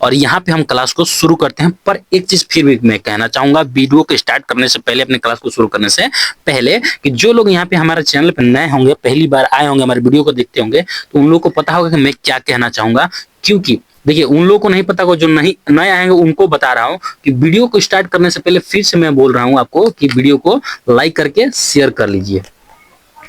और यहाँ पे हम क्लास को शुरू करते हैं। पर एक चीज फिर भी मैं कहना चाहूंगा वीडियो को स्टार्ट करने से पहले, अपने क्लास को शुरू करने से पहले, कि जो लोग यहाँ पे हमारे चैनल पे नए होंगे, पहली बार आए होंगे, हमारे वीडियो को देखते होंगे, तो उन लोगों को पता होगा कि मैं क्या कहना चाहूंगा। क्योंकि देखिए, उन लोगों को नहीं पता होगा, जो नहीं नए आएंगे उनको बता रहा हूँ कि वीडियो को स्टार्ट करने से पहले फिर से मैं बोल रहा हूँ आपको कि वीडियो को लाइक करके शेयर कर लीजिए।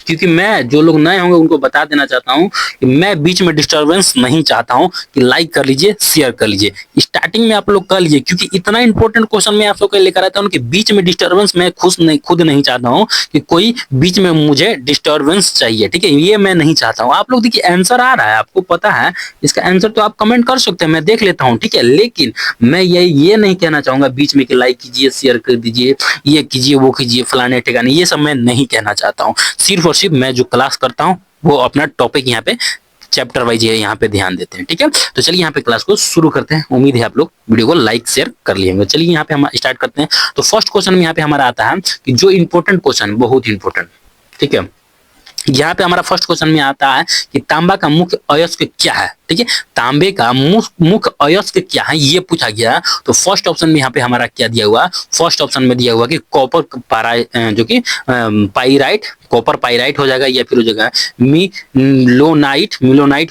क्योंकि मैं, जो लोग नए होंगे उनको बता देना चाहता हूं कि मैं बीच में डिस्टरबेंस नहीं चाहता हूं, कि लाइक कर लीजिए, शेयर कर लीजिए। स्टार्टिंग में आप लोग कर लीजिए, क्योंकि इतना इंपॉर्टेंट क्वेश्चन मैं आप लोग को लेकर आता हूं कि बीच में डिस्टरबेंस मैं खुद नहीं चाहता हूं कि कोई बीच में मुझे डिस्टरबेंस चाहिए। ठीक है, ये मैं नहीं चाहता हूं। आप लोग देखिए, आंसर आ रहा है, आपको पता है इसका आंसर, तो आप कमेंट कर सकते हैं, मैं देख लेता हूँ। ठीक है, लेकिन मैं ये नहीं कहना चाहूंगा बीच में कि लाइक कीजिए, शेयर कर दीजिए, ये कीजिए, वो कीजिए, फलाने ठिकाने, ये सब मैं नहीं कहना चाहता हूँ। सिर्फ और सिर्फ मैं जो क्लास करता हूँ वो अपना टॉपिक यहाँ पे चैप्टर वाइज है, यहाँ पे ध्यान देते हैं। ठीक है, तो चलिए यहाँ पे क्लास को शुरू करते हैं। उम्मीद है आप लोग वीडियो को लाइक शेयर कर लिए होंगे। चलिए यहाँ पे हम स्टार्ट करते हैं। तो फर्स्ट क्वेश्चन में यहाँ पे हमारा आता है कि जो इंपॉर्टेंट क्वेश्चन, बहुत इंपॉर्टेंट, ठीक है, यहाँ पे हमारा फर्स्ट क्वेश्चन में आता है कि तांबा का मुख्य अयस्क क्या है। ठीक है, तांबे का मुख्य अयस्क क्या है, ये पूछा गया। तो फर्स्ट ऑप्शन में यहाँ पे हमारा क्या दिया हुआ, फर्स्ट ऑप्शन में दिया हुआ कि कॉपर जो कि पाइराइट, कॉपर पाइराइट हो जाएगा, या फिर हो जाएगा मिलोनाइट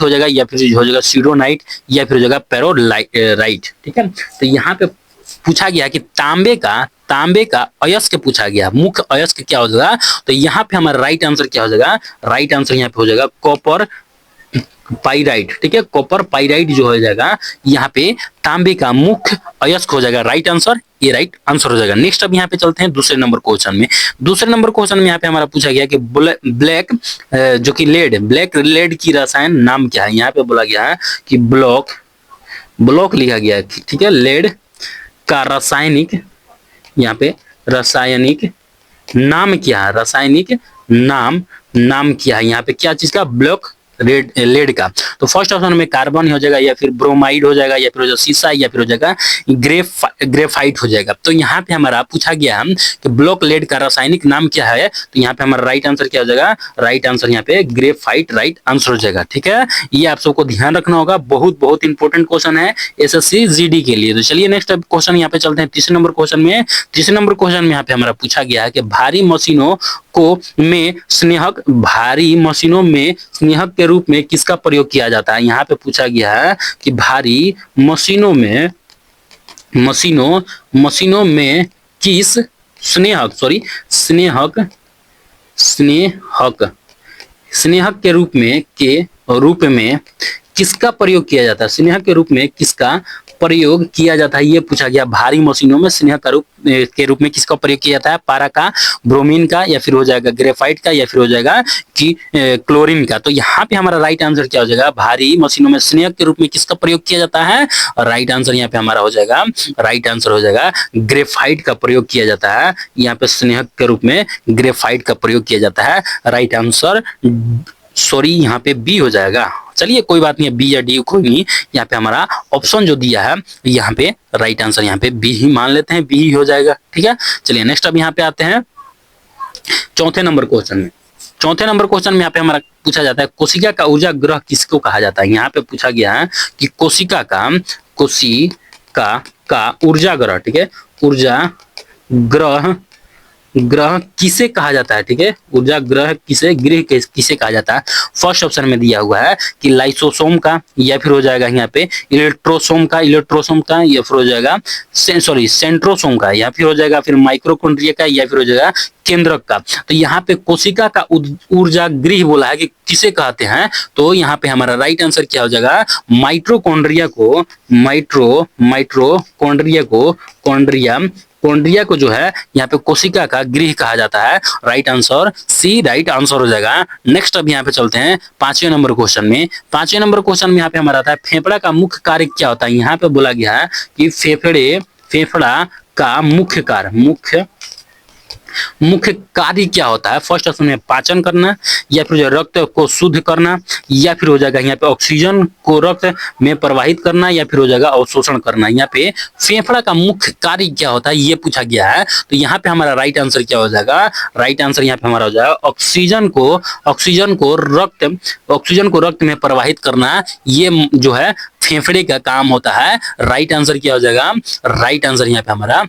हो जाएगा, या फिर हो जाएगा सीडोनाइट, या फिर हो जाएगा पेरोलाइट। ठीक है, तो यहाँ पे पूछा गया कि तांबे का अयस्क पूछा गया, मुख्य अयस्क क्या हो जाएगा। तो यहाँ पे हमारा राइट आंसर क्या हो जाएगा, राइट आंसर यहाँ पे हो जाएगा कॉपर पाइराइट। ठीक है, कॉपर पाइराइट जो हो जाएगा यहाँ पे तांबे का मुख्य अयस्क हो जाएगा। राइट आंसर, ये राइट आंसर हो जाएगा। नेक्स्ट अब यहाँ पे चलते हैं दूसरे नंबर क्वेश्चन में। दूसरे नंबर क्वेश्चन में यहाँ पे हमारा पूछा गया कि ब्लैक जो कि ब्लैक लेड की रसायन नाम क्या है। यहाँ पे बोला गया है कि ब्लॉक लिखा गया है। ठीक है, लेड का रासायनिक, यहाँ पे रासायनिक नाम क्या है, रासायनिक नाम क्या है, यहाँ पे क्या चीज का, ब्लॉक लेड का। तो फर्स्ट ऑप्शन में कार्बन हो जाएगा, या फिर ब्रोमाइड हो जाएगा, या फिर हो जाएगा शीशा, या फिर हो जाएगा ग्रेफाइट हो जाएगा। तो यहाँ पे हमारा पूछा गया कि ब्लॉक लेड का रासायनिक नाम क्या है। तो यहाँ पे हमारा राइट आंसर क्या हो जाएगा, राइट आंसर यहाँ पे ग्रेफाइट राइट आंसर हो जाएगा। ठीक है, ये आप सबको ध्यान रखना होगा, बहुत इंपॉर्टेंट क्वेश्चन है एसएससी जीडी के लिए। तो चलिए नेक्स्ट क्वेश्चन यहाँ पे चलते हैं तीसरे नंबर क्वेश्चन में। तीसरे नंबर क्वेश्चन में यहाँ पे हमारा पूछा गया है कि भारी मशीनों में स्नेहक के रूप में किसका प्रयोग किया जाता है। यहाँ पे पूछा गया है कि भारी मशीनों में किस स्नेहक के रूप में किसका प्रयोग किया जाता है, स्नेहक के रूप में किसका प्रयोग किया जाता है, ये पूछा गया। भारी मशीनों में स्नेहक के रूप में किसका प्रयोग किया जाता है, पारा का, ब्रोमीन का, या फिर हो जाएगा ग्रेफाइट का, या फिर हो जाएगा कि क्लोरीन का। तो यहाँ पे हमारा राइट आंसर क्या हो जाएगा, भारी मशीनों में स्नेहक के रूप में किसका प्रयोग किया जाता है। और राइट आंसर यहाँ पे हमारा हो जाएगा, राइट आंसर हो जाएगा ग्रेफाइट का प्रयोग किया जाता है। यहाँ पे स्नेहक के रूप में ग्रेफाइट का प्रयोग किया जाता है। राइट आंसर सॉरी यहाँ पे बी हो जाएगा। चलिए कोई बात नहीं, बी या डी कोई नहीं, यहाँ पे हमारा ऑप्शन जो दिया है यहाँ पे राइट आंसर यहाँ पे बी ही मान लेते हैं, बी ही हो जाएगा। ठीक है, चलिए नेक्स्ट अब यहाँ पे आते हैं चौथे नंबर क्वेश्चन में। चौथे नंबर क्वेश्चन में यहाँ पे हमारा पूछा जाता है कोशिका का ऊर्जा ग्रह किसको कहा जाता है। यहाँ पे पूछा गया है कि कोशिका का ऊर्जा ग्रह, ठीक है, ऊर्जा ग्रह किसे कहा जाता है। ठीक है, ऊर्जा ग्रह किसे कहा जाता है। फर्स्ट ऑप्शन में दिया हुआ है कि लाइसोसोम का, या फिर हो जाएगा यहाँ पे इलेक्ट्रोसोम का, या फिर हो जाएगा सेंट्रोसोम का, या फिर हो जाएगा फिर माइक्रोकॉन्ड्रिया का, या फिर हो जाएगा केंद्रक का। तो यहाँ पे कोशिका का ऊर्जा गृह बोला है कि किसे कहते हैं। तो यहाँ पे हमारा राइट आंसर क्या हो जाएगा, माइट्रोकॉन्ड्रिया को जो है यहाँ पे कोशिका का गृह कहा जाता है। Right answer C right answer हो जाएगा। नेक्स्ट अब यहाँ पे चलते हैं पांचवें नंबर क्वेश्चन में। पांचवें नंबर क्वेश्चन में यहाँ पे हमारा आता है फेफड़ा का मुख्य कार्य क्या होता है। यहाँ पे बोला गया है कि फेफड़ा का मुख्य मुख्य कार्य क्या होता है? फर्स्ट ऑप्शन में पाचन करना, या फिर जो रक्त को शुद्ध करना, या फिर हो जाएगा यहाँ पे ऑक्सीजन को रक्त में प्रवाहित करना, या फिर हो जाएगा अवशोषण करना। यहाँ पे फेफड़ा का मुख्य कार्य क्या होता है ये पूछा गया है। तो यहाँ पे हमारा राइट आंसर क्या हो जाएगा? राइट आंसर यहाँ पे हमारा हो जाएगा ऑक्सीजन को रक्त में प्रवाहित करना, ये जो है फेफड़े का काम होता है। राइट आंसर क्या हो जाएगा? राइट आंसर यहाँ पे हमारा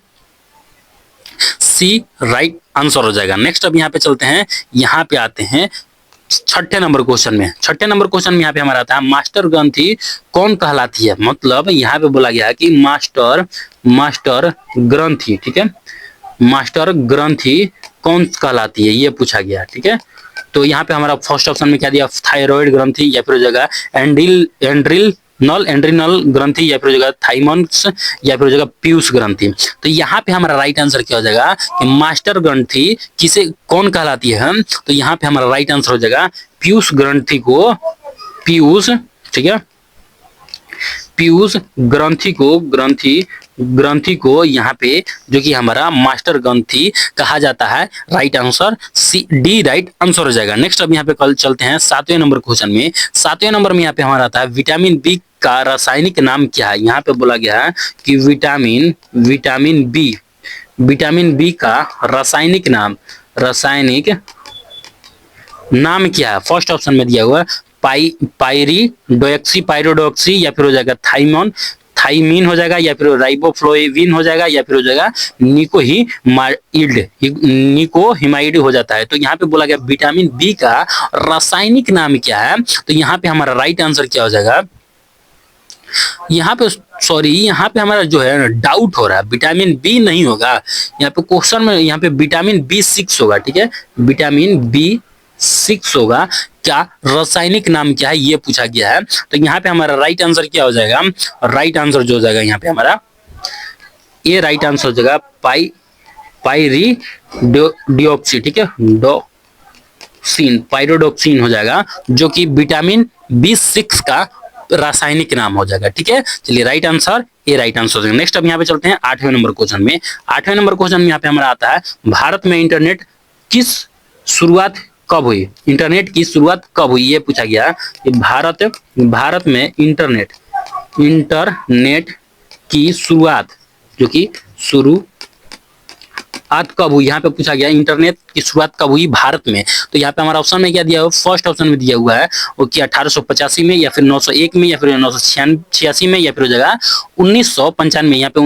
सी राइट आंसर हो जाएगा। नेक्स्ट अब यहाँ पे चलते हैं, यहाँ पे आते हैं छठे नंबर क्वेश्चन में। छठे नंबर क्वेश्चन में यहाँ पे हमारा आता है मास्टर ग्रंथि कौन कहलाती है? मतलब यहाँ पे बोला गया है कि मास्टर ग्रंथि, ठीक है, मास्टर ग्रंथि कौन कहलाती है ये पूछा गया, ठीक है। तो यहाँ पे हमारा फर्स्ट ऑप्शन में क्या दिया? थायराइड ग्रंथि, या फिर हो जाएगा एंड्रिनल ग्रंथि, या फिर हो जाएगा थाइमस, या फिर हो जाएगा पीयूष ग्रंथि। तो यहाँ पे हमारा राइट आंसर क्या हो जाएगा कि मास्टर ग्रंथि किसे कौन कहलाती है? तो यहाँ पे हमारा राइट आंसर हो जाएगा पीयूष ग्रंथि को, पीयूष, ठीक है, पीयूष ग्रंथि को यहाँ पे जो कि हमारा मास्टर ग्रंथि कहा जाता है। Right answer C D right answer हो जाएगा। नेक्स्ट अब यहाँ पे कल चलते हैं सातवें नंबर क्वेश्चन में। सातवें नंबर में यहाँ पे हमारा आता है विटामिन बी का रासायनिक नाम क्या है? यहाँ पे बोला गया है कि विटामिन बी का रासायनिक नाम क्या है? फर्स्ट ऑप्शन में दिया हुआ है पायरिडोक्सी, या फिर हो जाएगा थाइमीन हो जाएगा, या फिर राइबोफ्लोविन हो जाएगा, या फिर हो जाएगा निकोहिमाइड हो जाता है। तो यहाँ पे बोला गया विटामिन बी का रासायनिक नाम क्या है? तो यहाँ पे हमारा राइट आंसर क्या हो जाएगा? यहाँ पे हमारा जो है डाउट हो रहा है, विटामिन बी नहीं होगा यहाँ पे क्वेश्चन में। यहाँ पे विटामिन B6 होगा, ठीक है, विटामिन B6 होगा। क्या रासायनिक नाम क्या है ये पूछा गया है। तो यहाँ पे हमारा राइट आंसर क्या हो जाएगा? राइट आंसर जो हो जाएगा यहाँ पे हमारा ये राइट आंसर हो जाएगा पायरिडोक्सी, ठीक है, पायरिडोक्सिन हो जाएगा, जो कि विटामिन B6 का रासायनिक नाम हो जाएगा, ठीक है। चलिए राइट आंसर ये राइट आंसर हो जाएगा। नेक्स्ट अब यहाँ पे चलते हैं आठवें नंबर क्वेश्चन में। आठवें नंबर क्वेश्चन में यहाँ पे हमारा आता है भारत में इंटरनेट की शुरुआत कब हुई? इंटरनेट की शुरुआत कब हुई ये पूछा गया कि भारत में इंटरनेट की शुरुआत जो कि शुरुआत कब हुई, यहाँ पे पूछा गया इंटरनेट की शुरुआत कब हुई भारत में। तो यहाँ पे हमारा ऑप्शन में क्या दिया हुआ? फर्स्ट ऑप्शन में दिया हुआ है वो कि 1885 में, या फिर 901 में, या फिर 986 में, या फिर हो जाएगा 1995। यहाँ पे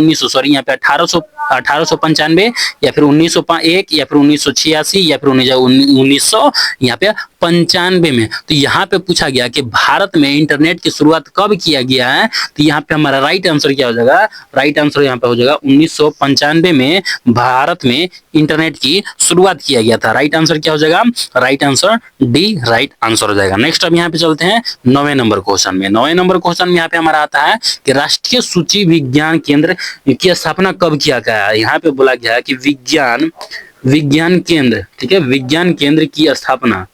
1895, या फिर 1901, या फिर 1986, या फिर 1900 यहाँ पे 95 में। तो यहाँ पे पूछा गया कि भारत में इंटरनेट की शुरुआत कब किया गया है। तो यहाँ पे हमारा राइट आंसर क्या हो जाएगा? राइट आंसर यहाँ पे हो जाएगा 1995 में भारत में इंटरनेट की शुरुआत किया गया था। राइट आंसर क्या हो जाएगा? Right answer D right answer हो जाएगा। नेक्स्ट अब यहाँ पे चलते हैं 9वें नंबर क्वेश्चन में। 9वें नंबर क्वेश्चन में यहाँ पे हमारा आता है कि राष्ट्रीय सूची विज्ञान केंद्र की स्थापना कब किया गया है। यहाँ पे बोला गया है कि विज्ञान केंद्र, ठीक है, विज्ञान केंद्र की स्थापना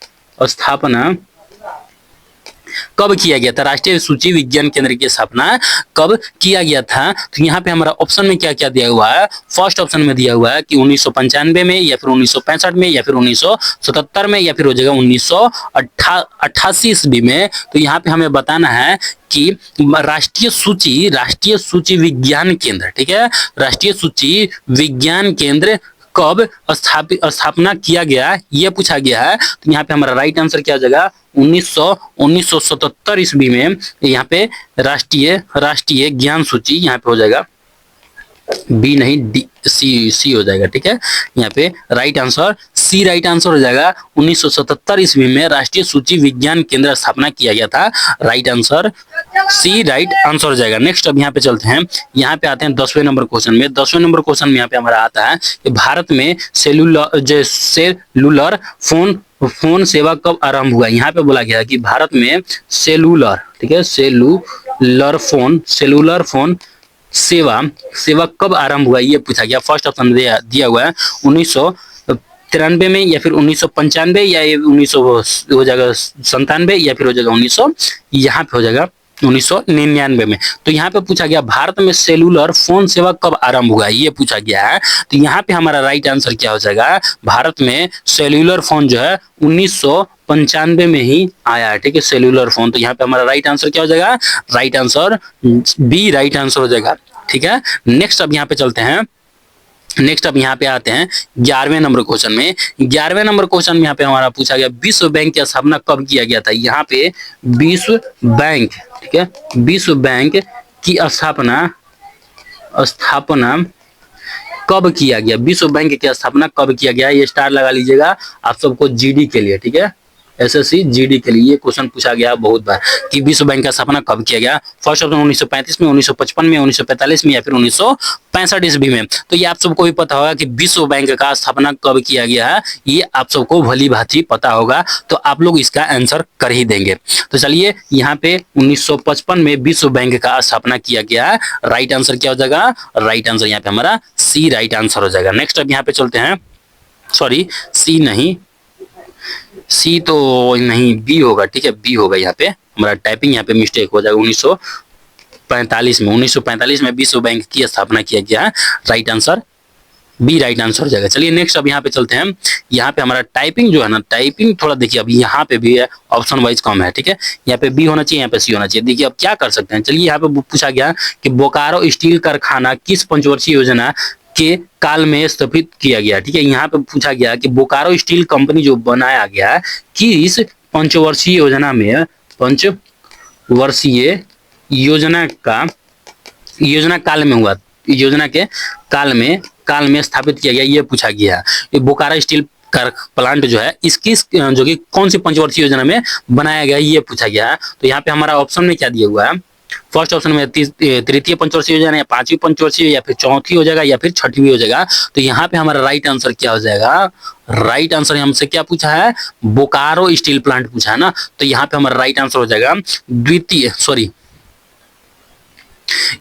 कब किया गया था? राष्ट्रीय सूची विज्ञान केंद्र की स्थापना कब किया गया था? तो यहाँ पे हमारा ऑप्शन में क्या क्या दिया हुआ है? फर्स्ट ऑप्शन में दिया हुआ है कि 1995 में, या फिर 1965 में, या फिर 1977 में, या फिर हो जाएगा 1988 ईस्वी में। तो यहाँ पे हमें बताना है कि राष्ट्रीय सूची विज्ञान केंद्र, ठीक है, राष्ट्रीय सूची विज्ञान केंद्र कब स्थापना किया गया ये पूछा गया है। तो यहाँ पे हमारा राइट आंसर क्या हो जाएगा? 1977 ईस्वी में यहाँ पे राष्ट्रीय ज्ञान सूची यहाँ पे हो जाएगा बी नहीं डी सी हो जाएगा, ठीक है। यहाँ पे right answer C right answer हो जाएगा। 1977 ईस्वी में राष्ट्रीय सूची विज्ञान केंद्र स्थापना किया गया था। Right answer C right answer हो जाएगा। नेक्स्ट अब यहाँ पे चलते हैं, यहाँ पे आते हैं 10वें नंबर क्वेश्चन में। 10वें नंबर क्वेश्चन में यहाँ पे हमारा आता है कि भारत में सेलुलर फोन सेवा कब आरंभ हुआ। यहाँ पे बोला गया कि भारत में सेलुलर, ठीक है, सेलुलर फोन सेवा कब आरंभ हुआ ये पूछा गया। फर्स्ट ऑप्शन दिया हुआ है 1993 में, या फिर 1995, या 1900 हो जाएगा 97, या फिर हो जाएगा 1900 यहाँ पे हो जाएगा 1999 में। तो यहाँ पे पूछा गया भारत में सेलुलर फोन सेवा कब आरंभ हुआ, ये पूछा गया है। तो यहाँ पे हमारा राइट आंसर क्या हो जाएगा, भारत में सेल्यूलर फोन जो है 1995 में ही आया है, ठीक है, सेल्यूलर फोन। तो यहाँ पे हमारा राइट आंसर क्या हो जाएगा, right answer B right answer हो जाएगा, ठीक है। नेक्स्ट अब यहाँ पे चलते हैं, नेक्स्ट अब यहाँ पे आते हैं 11वें नंबर क्वेश्चन में। 11वें नंबर क्वेश्चन में यहाँ पे हमारा पूछा गया विश्व बैंक की स्थापना कब किया गया था। यहाँ पे विश्व बैंक, ठीक है, विश्व बैंक की स्थापना स्थापना कब किया गया, विश्व बैंक की स्थापना कब किया गया, ये स्टार लगा लीजिएगा आप सबको जीडी के लिए, ठीक है, एसएससी जीडी के लिए ये क्वेश्चन पूछा गया बहुत बार कि विश्व बैंक का स्थापना कब किया गया। फर्स्ट ऑप्शन 1935 में, 1955 में, 1945 में या फिर 1965 ईस्वी में। तो ये आप सबको भी पता होगा कि विश्व बैंक का स्थापना कब किया गया है, ये आप सबको भली भांति पता होगा, तो आप लोग इसका आंसर कर ही देंगे। तो चलिए यहाँ पे 1955 में विश्व बैंक का स्थापना किया गया है, राइट आंसर क्या हो जाएगा, राइट आंसर यहाँ पे हमारा सी राइट आंसर हो जाएगा। नेक्स्ट अब यहाँ पे चलते हैं, सॉरी सी नहीं, सी तो नहीं, बी होगा, ठीक है, बी होगा, यहाँ पे हमारा टाइपिंग यहाँ पे मिस्टेक हो जाएगा। 1945 में विश्व बैंक की स्थापना किया गया है, right answer B right answer हो जाएगा। चलिए नेक्स्ट अब यहाँ पे चलते हैं, यहाँ पे हमारा टाइपिंग जो है ना, टाइपिंग थोड़ा देखिए, अभी यहाँ पे भी है ऑप्शन वाइज कम है, ठीक है, यहाँ पे बी होना चाहिए, यहाँ पे सी होना चाहिए। देखिए अब क्या कर सकते हैं, चलिए यहाँ पे पूछा गया कि बोकारो स्टील कारखाना किस पंचवर्षीय योजना के काल में स्थापित किया गया, ठीक है। यहाँ पे पूछा गया कि बोकारो स्टील कंपनी जो बनाया गया किस पंचवर्षीय योजना में, पंचवर्षीय योजना काल में हुआ, योजना के काल में स्थापित किया गया, ये पूछा गया। ये बोकारो स्टील प्लांट जो है इसकी जो कि कौन सी पंचवर्षीय योजना में बनाया गया, ये पूछा गया। तो यहाँ पे हमारा ऑप्शन में क्या दिया हुआ है, फर्स्ट ऑप्शन में तृतीय पंचवर्षीय योजना या पांचवी पंचवर्षीय या फिर चौथी हो जाएगा या फिर छठवीं हो जाएगा। तो यहाँ पे हमारा राइट आंसर क्या हो जाएगा, राइट आंसर हमसे क्या पूछा है, बोकारो स्टील प्लांट पूछा है ना, तो यहाँ पे हमारा राइट आंसर हो जाएगा द्वितीय, सॉरी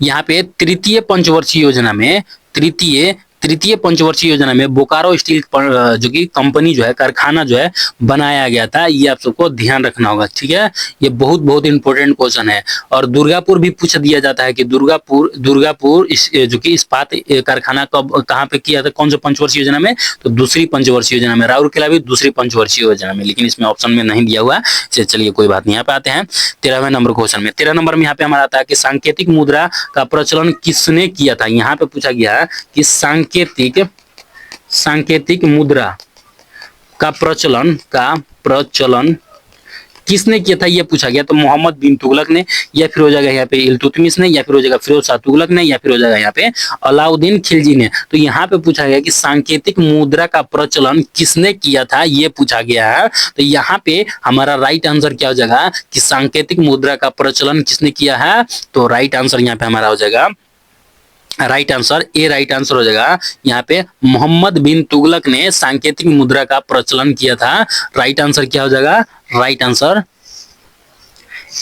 यहाँ पे तृतीय पंचवर्षीय योजना में, तृतीय पंचवर्षीय योजना में बोकारो स्टील जो कि कंपनी जो है, कारखाना जो है बनाया गया था, ये आप सबको ध्यान रखना होगा, ठीक है। ये बहुत बहुत इंपॉर्टेंट क्वेश्चन है। और दुर्गापुर भी पूछ दिया जाता है कि दुर्गापुर जो कि इस्पात कारखाना कब कहाँ पे किया था, कौन सा पंचवर्षीय योजना में, तो दूसरी पंचवर्षीय योजना में। राउरकेला भी दूसरी पंचवर्षीय योजना में, लेकिन इसमें ऑप्शन में नहीं दिया हुआ। चलिए कोई बात नहीं, यहाँ पे आते हैं 13वें नंबर क्वेश्चन में। 13 नंबर में यहाँ पे हमारा आता है कि सांकेतिक मुद्रा का प्रचलन किसने किया था। यहाँ पे पूछा गया कि सांकेतिक मुद्रा का प्रचलन किसने किया था, ये पूछा गया। तो मोहम्मद बिन तुगलक ने, या फिर हो जाएगा यहाँ पे इल्तुतमिश ने, या फिर हो जाएगा फिरोज शाह तुगलक ने, या फिर हो जाएगा यहाँ पे अलाउद्दीन खिलजी ने। तो यहाँ पे पूछा गया कि सांकेतिक मुद्रा का प्रचलन किसने किया था, ये पूछा गया है। तो यहाँ पे हमारा राइट आंसर क्या हो जाएगा कि सांकेतिक मुद्रा का प्रचलन किसने किया है। तो राइट आंसर यहाँ पे हमारा हो जाएगा, right answer A right answer हो जाएगा। यहाँ पे मोहम्मद बिन तुगलक ने सांकेतिक मुद्रा का प्रचलन किया था, राइट आंसर क्या हो जाएगा, right answer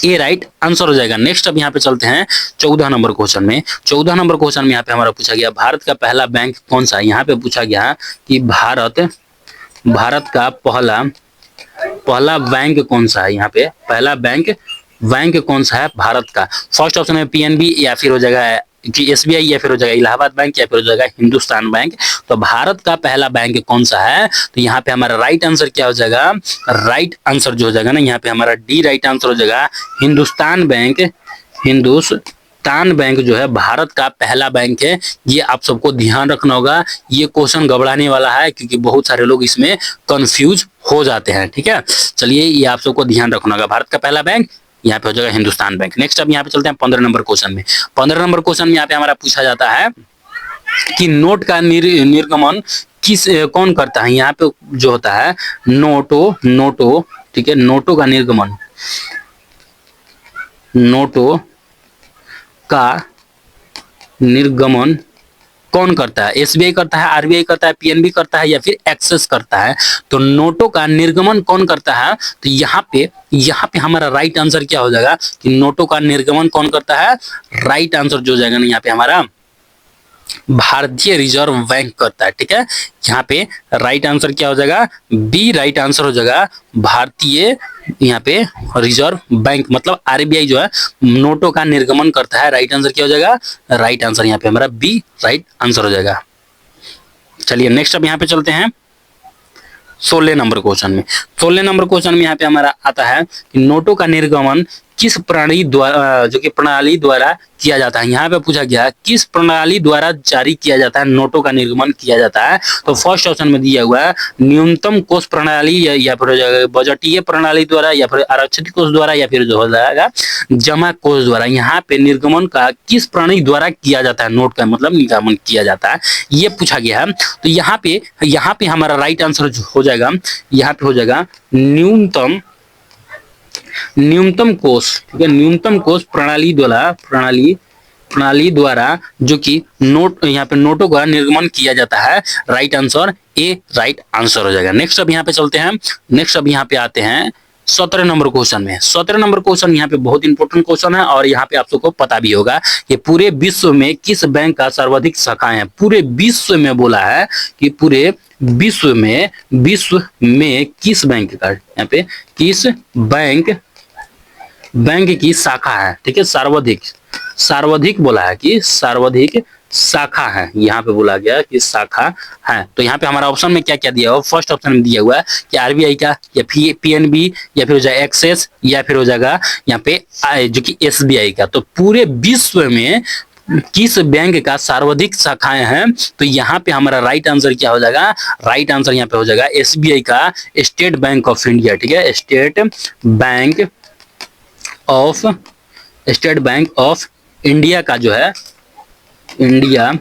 A right answer हो जाएगा। नेक्स्ट अब यहाँ पे चलते हैं 14 नंबर क्वेश्चन में। 14 नंबर क्वेश्चन में यहाँ पे हमारा पूछा गया भारत का पहला बैंक कौन सा है। यहाँ पे पूछा गया कि भारत का पहला बैंक कौन सा है। यहाँ पे पहला बैंक कौन सा है भारत का। फर्स्ट ऑप्शन है पीएनबी, या फिर हो जाएगा कि एसबीआई, या फिर हो जाएगा इलाहाबाद बैंक, या फिर हो जाएगा हिंदुस्तान बैंक। तो भारत का पहला बैंक कौन सा है। तो यहाँ पे हमारा राइट आंसर क्या हो जाएगा, राइट आंसर जो हो जाएगा ना, यहाँ पे हमारा डी राइट आंसर हो जाएगा। हिंदुस्तान बैंक जो है भारत का पहला बैंक है। ये आप सबको ध्यान रखना होगा, ये क्वेश्चन घबराने वाला है क्योंकि बहुत सारे लोग इसमें कंफ्यूज हो जाते हैं, ठीक है। चलिए ये आप सबको ध्यान रखना होगा, भारत का पहला बैंक यहाँ पे हो जाएगा हिंदुस्तान बैंक। नेक्स्ट अब यहाँ पे चलते हैं 15 नंबर क्वेश्चन में। 15 नंबर क्वेश्चन में यहाँ पे हमारा पूछा जाता है कि नोट का निर्गमन कौन करता है। यहाँ पे जो होता है नोटो, ठीक है, नोटों का निर्गमन कौन करता है। एसबीआई करता है, आरबीआई करता है, पीएनबी करता है, या फिर एक्सेस करता है। तो नोटों का निर्गमन कौन करता है। तो यहाँ पे हमारा राइट आंसर क्या हो जाएगा कि नोटों का निर्गमन कौन करता है। राइट आंसर जो हो जाएगा ना यहाँ पे हमारा भारतीय रिजर्व बैंक करता है। ठीक है, यहाँ पे राइट आंसर क्या हो जाएगा, बी राइट आंसर हो जाएगा। भारतीय यहाँ पे रिजर्व बैंक मतलब आरबीआई जो है नोटों का निर्गमन करता है। राइट आंसर क्या हो जाएगा, राइट आंसर यहाँ पे हमारा बी राइट आंसर हो जाएगा। चलिए नेक्स्ट अब यहाँ पे चलते हैं 16 नंबर क्वेश्चन में। 16 नंबर क्वेश्चन में यहाँ पे हमारा आता है कि नोटों का निर्गमन किस प्रणाली द्वारा जो कि प्रणाली द्वारा किया जाता है। यहाँ पे पूछा गया किस प्रणाली द्वारा जारी किया जाता है, नोटों का निर्गमन किया जाता है। तो फर्स्ट ऑप्शन में दिया हुआ है न्यूनतम कोष प्रणाली या फिर बजटीय प्रणाली द्वारा या फिर आरक्षित कोष द्वारा या फिर जो हो जाएगा जमा कोष द्वारा। यहाँ पे निर्गमन का किस प्रणाली द्वारा किया जाता है, नोट का मतलब निर्गमन किया जाता है, ये पूछा गया है। तो यहाँ पे हमारा राइट आंसर हो जाएगा, यहाँ पे हो जाएगा न्यूनतम कोष। ठीक है, न्यूनतम कोष प्रणाली द्वारा जो कि नोट यहाँ पे नोटों का निर्गमन किया जाता है। Right answer A right answer हो जाएगा। नेक्स्ट अब यहाँ पे चलते हैं, नेक्स्ट अब यहाँ पे आते हैं 17 नंबर क्वेश्चन में। 17 नंबर क्वेश्चन यहाँ पे बहुत इंपॉर्टेंट क्वेश्चन है और यहाँ पे आप सबको पता भी होगा कि पूरे विश्व में किस बैंक का सर्वाधिक शाखाएं हैं। पूरे विश्व में बोला है कि पूरे विश्व में किस बैंक का, यहाँ पे किस बैंक की शाखा है। ठीक है, सर्वाधिक बोला है कि सर्वाधिक शाखा है, यहाँ पे बोला गया कि शाखा है। तो यहाँ पे हमारा ऑप्शन में क्या क्या दिया हुआ, फर्स्ट ऑप्शन में दिया हुआ है कि आरबीआई का या पीएनबी या फिर हो जाएगा एक्सेस या फिर हो जाएगा यहाँ पे जो कि एसबीआई का। तो पूरे विश्व में किस बैंक का सर्वाधिक शाखाएं हैं, तो यहाँ पे हमारा राइट आंसर क्या हो जाएगा, राइट आंसर यहाँ पे हो जाएगा एसबीआई का, स्टेट बैंक ऑफ इंडिया। ठीक है, स्टेट बैंक ऑफ इंडिया का जो है, इंडिया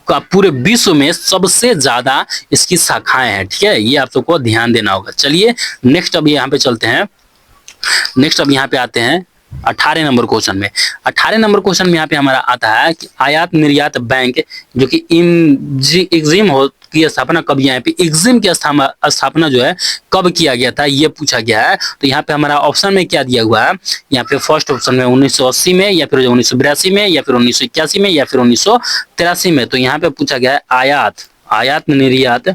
का पूरे विश्व में सबसे ज्यादा इसकी शाखाएं हैं। ठीक है, ये आप सबको ध्यान देना होगा। चलिए नेक्स्ट अब यहाँ पे चलते हैं, नेक्स्ट अब यहाँ पे आते हैं 18 नंबर क्वेश्चन में। 18 नंबर क्वेश्चन में यहाँ पे हमारा आता है कि आयात निर्यात बैंक जो कि एग्जिम हो की स्थापना कब, यहाँ पे एग्जिम की स्थापना जो है कब किया गया था, ये पूछा गया है। तो यहाँ पे हमारा ऑप्शन में क्या दिया हुआ है, यहाँ पे फर्स्ट ऑप्शन में 1980 में या फिर 1982 में या फिर 1981 में या फिर 1983 में। तो यहाँ पे पूछा गया है आयात निर्यात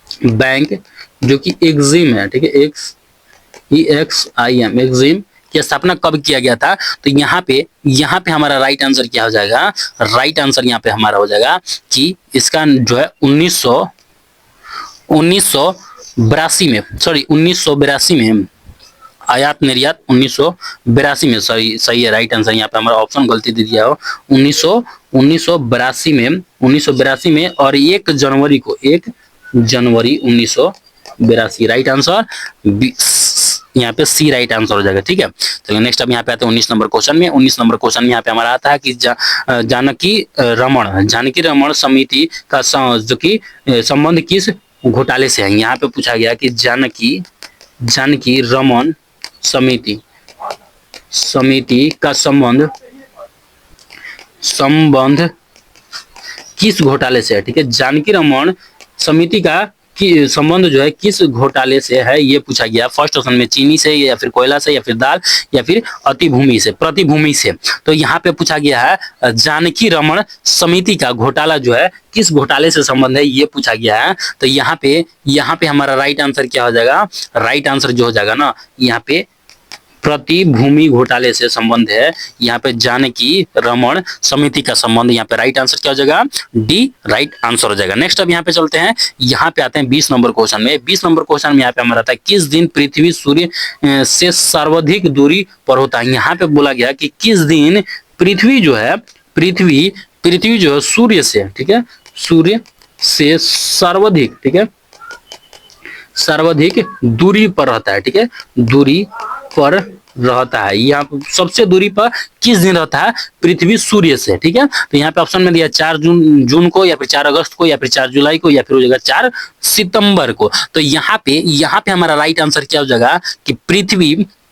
बैंक जो कि एग्जिम है। ठीक है, EXIM एग्जिम की स्थापना कब किया गया था। तो यहाँ पे हमारा राइट आंसर क्या हो जाएगा, राइट आंसर यहाँ पे हमारा हो जाएगा कि इसका जो है 1982 में आयात निर्यात 1982 में सही है। राइट आंसर यहाँ पे हमारा ऑप्शन गलती दे दिया हो, 1982 में और 1 जनवरी 1982। राइट आंसर यहाँ पे सी राइट आंसर हो जाएगा। ठीक है, तो नेक्स्ट अब यहाँ पे आते हैं 19 नंबर क्वेश्चन में। 19 नंबर क्वेश्चन में यहाँ पे हमारा आता है कि जानकी रमण समिति का जो कि संबंध किस घोटाले से है। यहाँ पे पूछा गया कि जानकी रमण समिति का संबंध किस घोटाले से है। ठीक है, जानकी रमण समिति का कि संबंध जो है किस घोटाले से है, ये पूछा गया। फर्स्ट ऑप्शन में चीनी से या फिर कोयला से या फिर दाल या फिर प्रतिभूमि से। तो यहाँ पे पूछा गया है जानकी रमण समिति का घोटाला जो है किस घोटाले से संबंध है, ये पूछा गया है। तो यहाँ पे हमारा राइट आंसर क्या हो जाएगा, राइट आंसर जो हो जाएगा ना, यहाँ पे प्रतिभूमि घोटाले से संबंध है। यहाँ पे जानकी रमण समिति का संबंध, यहाँ पे राइट आंसर क्या हो जाएगा, डी राइट आंसर हो जाएगा। नेक्स्ट अब यहाँ पे चलते हैं, यहाँ पे आते हैं 20 नंबर क्वेश्चन में। 20 नंबर क्वेश्चन में यहाँ पे हमारा आता है किस दिन पृथ्वी सूर्य से सर्वाधिक दूरी पर होता है। यहाँ पे बोला गया कि किस दिन पृथ्वी जो है सूर्य से, ठीक है, सूर्य से सर्वाधिक, ठीक है, सर्वाधिक दूरी पर रहता है। ठीक है, दूरी पर रहता है, यहाँ सबसे दूरी पर किस दिन रहता है पृथ्वी सूर्य से। ठीक है, तो यहाँ पे ऑप्शन में दिया 4 जून को या फिर 4 अगस्त को या फिर 4 जुलाई को या फिर हो जाएगा 4 सितंबर को। तो यहाँ पे हमारा राइट आंसर क्या हो जाएगा कि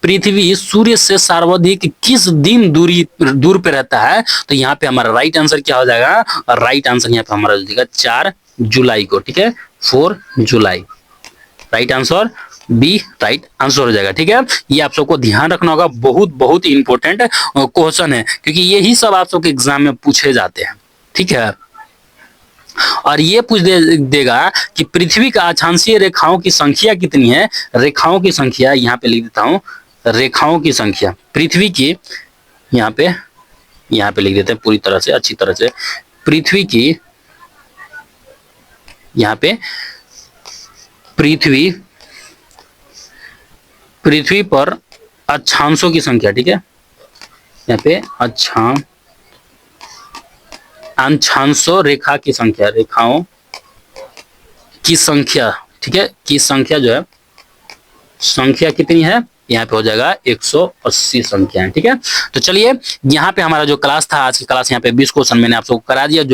पृथ्वी सूर्य से सर्वाधिक किस दिन दूर पे रहता है। तो यहाँ पे हमारा राइट आंसर क्या हो जाएगा, राइट आंसर यहाँ पे हमारा हो जाएगा 4 जुलाई को। ठीक है, 4 जुलाई, right answer B right answer हो जाएगा। ठीक है, ये आप सबको ध्यान रखना होगा, बहुत बहुत इंपॉर्टेंट क्वेश्चन है, क्योंकि यही सब आप सबके एग्जाम में पूछे जाते हैं। ठीक है, और ये पूछ देगा कि पृथ्वी का अक्षांशीय रेखाओं की संख्या कितनी है। रेखाओं की संख्या यहाँ पे लिख देता हूं, रेखाओं की संख्या पृथ्वी की, यहाँ पे लिख देते हैं पूरी तरह से, अच्छी तरह से। पृथ्वी की, यहाँ पे पृथ्वी पर अक्षांशों की संख्या। ठीक है, यहाँ पे अक्षांशों रेखा की संख्या, रेखाओं की संख्या। ठीक है, की संख्या जो है, संख्या कितनी है, यहाँ पे हो जाएगा 180 संख्या है। ठीक है, तो चलिए यहाँ पे हमारा जो क्लास था, आज की क्लास यहाँ पे 20 क्वेश्चन मैंने आप सबको करा दिया, जो